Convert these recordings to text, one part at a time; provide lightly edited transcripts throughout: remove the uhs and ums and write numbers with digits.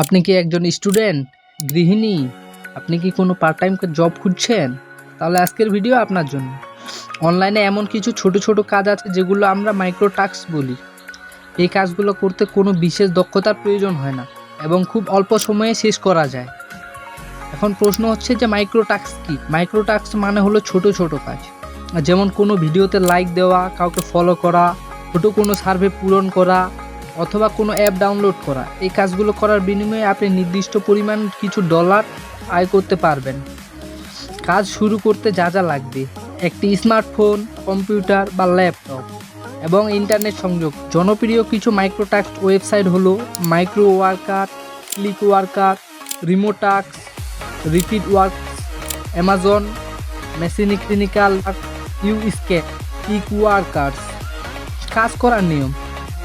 আপনি কি একজন স্টুডেন্ট, গৃহিণী, আপনি কি কোনো পার্ট টাইম জব খুঁজছেন? তাহলে আজকের ভিডিও আপনার জন্য। অনলাইনে এমন কিছু ছোট ছোট কাজ আছে যেগুলো আমরা মাইক্রো টাস্ক বলি। এই কাজগুলো করতে কোনো বিশেষ দক্ষতার প্রয়োজন হয় না এবং খুব অল্প সময়ে শেষ করা যায়। এখন প্রশ্ন হচ্ছে যে মাইক্রো টাস্ক কী? মাইক্রো টাস্ক মানে হলো ছোট ছোট কাজ, যেমন কোনো ভিডিওতে লাইক দেওয়া, কাউকে ফলো করা, ছোটো কোনো সার্ভে পূরণ করা অথবা কোনো অ্যাপ ডাউনলোড করা। এই কাজগুলো করার বিনিময়ে আপনি নির্দিষ্ট পরিমাণ কিছু ডলার আয় করতে পারবেন। কাজ শুরু করতে যা যা লাগবে: একটি স্মার্টফোন, কম্পিউটার বা ল্যাপটপ এবং ইন্টারনেট সংযোগ। জনপ্রিয় কিছু মাইক্রো টাস্ক ওয়েবসাইট হলো micro worker, click worker, Remotasks, repeat work, Amazon, মেশিনি ক্লিনিক্যাল, ইউস্কেপ, ক্লিক ওয়ার্কার্স। কাজ করার নিয়ম: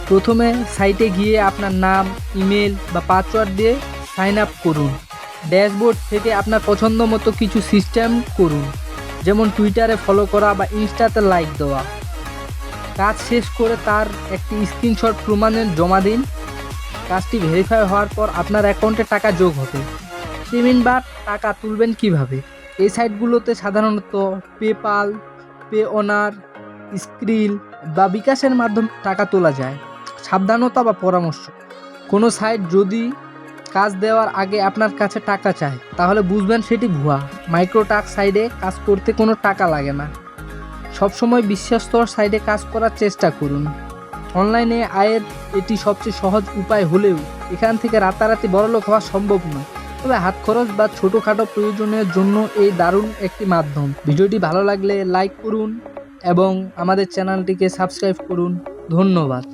প্রথমে সাইটে গিয়ে আপনার নাম, ইমেল বা পাসওয়ার্ড দিয়ে সাইন আপ করুন। ড্যাশবোর্ড থেকে আপনার পছন্দ মতো কিছু সিস্টেম করুন, যেমন টুইটারে ফলো করা বা ইনস্টাতে লাইক দেওয়া। কাজ শেষ করে তার একটি স্ক্রিনশট প্রমাণে জমা দিন। কাজটি ভেরিফাই হওয়ার পর আপনার অ্যাকাউন্টে টাকা যোগ হবে। পেমেন্ট বা টাকা তুলবেন কিভাবে? এই সাইটগুলোতে সাধারণত পেপাল, পেওনার, স্ক্রিল বা বিকাশের মাধ্যমে টাকা তোলা যায়। সাবধানতা বা পরামর্শ: কোনো সাইট যদি কাজ দেওয়ার আগে আপনার কাছে টাকা চায়, তাহলে বুঝবেন সেটি ভুয়া। মাইক্রো টাস্ক সাইটে কাজ করতে কোনো টাকা লাগে না। সবসময় বিশ্বস্ত সাইটে কাজ করার চেষ্টা করুন। অনলাইনে আয়ের এটি সবচেয়ে সহজ উপায় হলেও এখান থেকে রাতারাতি বড়লোক হওয়া সম্ভব নয়, তবে হাত খরচ বা ছোটোখাটো প্রয়োজনের জন্য এই দারুণ একটি মাধ্যম। ভিডিওটি ভালো লাগলে লাইক করুন এবং আমাদের চ্যানেলটিকে সাবস্ক্রাইব করুন। ধন্যবাদ।